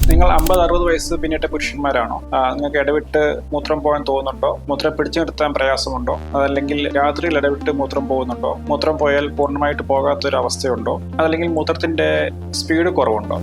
നിങ്ങൾ 50-60 വയസ്സ് പിന്നിട്ട പുരുഷന്മാരാണോ? നിങ്ങൾക്ക് ഇടവിട്ട് മൂത്രം പോകാൻ തോന്നുന്നുണ്ടോ? മൂത്രം പിടിച്ചു നിർത്താൻ പ്രയാസമുണ്ടോ? അതല്ലെങ്കിൽ രാത്രിയിൽ ഇടവിട്ട് മൂത്രം പോകുന്നുണ്ടോ? മൂത്രം പോയാൽ പൂർണ്ണമായിട്ട് പോകാത്തൊരു അവസ്ഥയുണ്ടോ? അതല്ലെങ്കിൽ മൂത്രത്തിന്റെ സ്പീഡ് കുറവുണ്ടോ?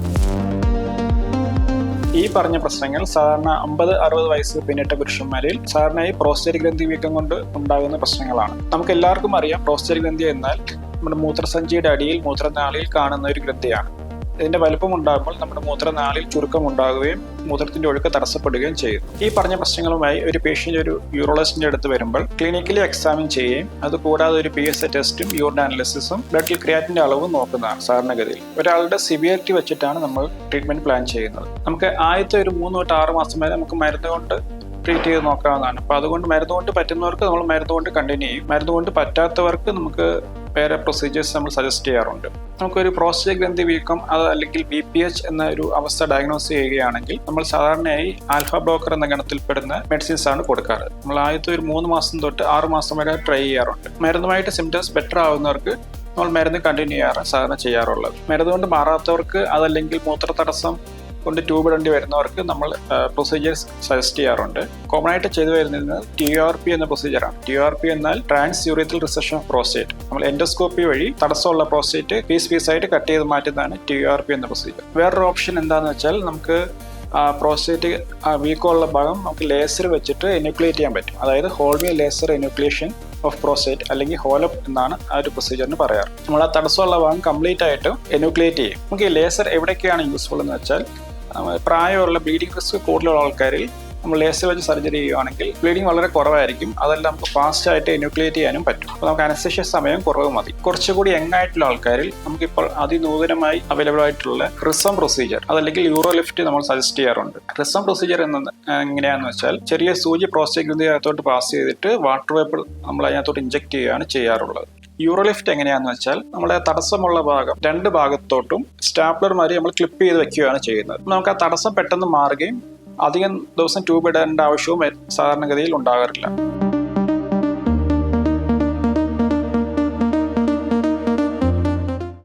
ഈ പറഞ്ഞ പ്രശ്നങ്ങൾ സാധാരണ 50-60 വയസ്സ് പിന്നിട്ട പുരുഷന്മാരിൽ സാധാരണയായി പ്രോസ്റ്റേറ്റ് ഗ്രന്ഥി വീക്കം കൊണ്ട് ഉണ്ടാകുന്ന പ്രശ്നങ്ങളാണ്. നമുക്ക് എല്ലാവർക്കും അറിയാം, പ്രോസ്റ്റേറ്റ് ഗ്രന്ഥി എന്നാൽ നമ്മുടെ മൂത്രസഞ്ചിയുടെ അടിയിൽ മൂത്രനാളിയിൽ കാണുന്ന ഒരു ഗ്രന്ഥിയാണ്. ഇതിന്റെ വലുപ്പം ഉണ്ടാകുമ്പോൾ നമ്മുടെ മൂത്രനാളിൽ ചുരുക്കം ഉണ്ടാകുകയും മൂത്രത്തിന്റെ ഒഴുക്ക് തടസ്സപ്പെടുകയും ചെയ്യും. ഈ പറഞ്ഞ പ്രശ്നങ്ങളുമായി ഒരു പേഷ്യന്റ് ഒരു യൂറോളജിസ്റ്റിന്റെ അടുത്ത് വരുമ്പോൾ ക്ലിനിക്കലി എക്സാമിൻ ചെയ്യുകയും അതുകൂടാതെ ഒരു PSA ടെസ്റ്റും യൂറിൻ അനാലിസിസും ബ്ലഡിൽ ക്രിയാറ്റിന്റെ അളവും നോക്കുന്നതാണ് സാധാരണഗതിയിൽ. ഒരാളുടെ സിവിയറിറ്റി വെച്ചിട്ടാണ് നമ്മൾ ട്രീറ്റ്മെന്റ് പ്ലാൻ ചെയ്യുന്നത്. നമുക്ക് ആദ്യത്തെ ഒരു 3 തൊട്ട് 6 മാസം വരെ നമുക്ക് മരുന്ന് കൊണ്ട് ട്രീറ്റ് ചെയ്ത് നോക്കാവുന്നതാണ്. അപ്പോൾ അതുകൊണ്ട് മരുന്ന് കൊണ്ട് പറ്റുന്നവർക്ക് നമ്മൾ മരുന്ന് കൊണ്ട് കണ്ടിന്യൂ ചെയ്യും. മരുന്ന് കൊണ്ട് പറ്റാത്തവർക്ക് നമുക്ക് വേറെ പ്രൊസീജിയേഴ്സ് നമ്മൾ സജസ്റ്റ് ചെയ്യാറുണ്ട്. നമുക്കൊരു പ്രോസ്റ്റേറ്റ് ഗ്രന്ഥി വീക്കം അല്ലെങ്കിൽ BPH എന്ന ഒരു അവസ്ഥ ഡയഗ്നോസ് ചെയ്യുകയാണെങ്കിൽ നമ്മൾ സാധാരണയായി ആൽഫ ബ്ലോക്കർ എന്ന ഗണത്തിൽപ്പെടുന്ന മെഡിസിൻസ് ആണ് കൊടുക്കാറ്. നമ്മൾ ആദ്യത്തെ ഒരു 3 മാസം തൊട്ട് 6 മാസം വരെ ട്രൈ ചെയ്യാറുണ്ട്. മരുന്നുമായിട്ട് സിംറ്റംസ് ബെറ്റർ ആവുന്നവർക്ക് നമ്മൾ മരുന്ന് കണ്ടിന്യൂ സാധാരണ ചെയ്യാറുള്ളത്. മരുന്ന് കൊണ്ട് മാറാത്തവർക്ക് അതല്ലെങ്കിൽ മൂത്ര തടസ്സം കൊണ്ട് ട്യൂബ് ഇടേണ്ടി വരുന്നവർക്ക് നമ്മൾ പ്രൊസീജിയേഴ്സ് സജസ്റ്റ് ചെയ്യാറുണ്ട്. കോമൺ ആയിട്ട് ചെയ്തു വരുന്നത് TURP എന്ന പ്രൊസീജിയറാണ്. TURP എന്നാൽ trans urethral resection of prostate. നമ്മൾ എൻഡോസ്കോപ്പി വഴി തടസ്സമുള്ള പ്രോസ്റ്റേറ്റ് പീസായിട്ട് കട്ട് ചെയ്ത് മാറ്റുന്നതാണ് TURP എന്ന പ്രൊസീജിയർ. വേറൊരു ഓപ്ഷൻ എന്താണെന്ന് വെച്ചാൽ നമുക്ക് പ്രോസ്റ്റേറ്റ് വീക്കമുള്ള ഭാഗം നമുക്ക് ലേസർ വെച്ചിട്ട് എനുക്ലിയേറ്റ് ചെയ്യാൻ പറ്റും. അതായത് ഹോൾമി ലേസർ എനുക്ലിയേഷൻ ഓഫ് പ്രോസ്റ്റേറ്റ് അല്ലെങ്കിൽ ഹോലപ്പ് എന്നാണ് ആ ഒരു പ്രൊസീജിയറിന് പറയാറ്. നമ്മൾ ആ തടസ്സമുള്ള ഭാഗം കംപ്ലീറ്റ് ആയിട്ട് എനുക്ലിയേറ്റ് ചെയ്യും. നമുക്ക് ഈ ലേസർ എവിടേക്കാണ് യൂസ്ഫുൾ എന്ന് വെച്ചാൽ പ്രായമുള്ള ബ്ലീഡിംഗ് റിസ്ക് കൂടുതലുള്ള ആൾക്കാരിൽ നമ്മൾ ലേസർ വെച്ച് സർജറി ചെയ്യുകയാണെങ്കിൽ ബ്ലീഡിംഗ് വളരെ കുറവായിരിക്കും. അതെല്ലാം നമുക്ക് ഫാസ്റ്റ് ആയിട്ട് എനുക്ലിയേറ്റ് ചെയ്യാനും പറ്റും. അപ്പോൾ നമുക്ക് അനസ്തേഷ്യ സമയം കുറവ് മതി. കുറച്ചുകൂടി യങ് ആയിട്ടുള്ള ആൾക്കാരിൽ നമുക്കിപ്പോൾ അതിനൂതനമായി അവൈലബിൾ ആയിട്ടുള്ള റിസം പ്രൊസീജിയർ അതല്ലെങ്കിൽ യൂറോ ലിഫ്റ്റ് നമ്മൾ സജസ്റ്റ് ചെയ്യാറുണ്ട്. റിസം പ്രൊസീജിയർ എങ്ങനെയാണെന്ന് വെച്ചാൽ ചെറിയ സൂചി പ്രോസ്റ്റേറ്റ് ഗ്രന്ഥിക്കകത്തോട്ട് പാസ് ചെയ്തിട്ട് വാട്ടർ വേപ്പർ നമ്മൾ അതിനകത്തോട്ട് ഇഞ്ചെക്ട് ചെയ്യുകയാണ് ചെയ്യാറുള്ളത്. യൂറോലിഫ്റ്റ് എങ്ങനെയാണെന്ന് വെച്ചാൽ നമ്മുടെ തടസ്സമുള്ള ഭാഗം 2 ഭാഗത്തോട്ടും സ്റ്റാപ്ലർ മാതിരി നമ്മൾ ക്ലിപ്പ് ചെയ്ത് വെക്കുകയാണ് ചെയ്യുന്നത്. നമുക്ക് ആ തടസ്സം പെട്ടെന്ന് മാറുകയും അധികം ദിവസം ട്യൂബ് ഇടേണ്ട ആവശ്യവും സാധാരണഗതിയിൽ ഉണ്ടാകാറില്ല.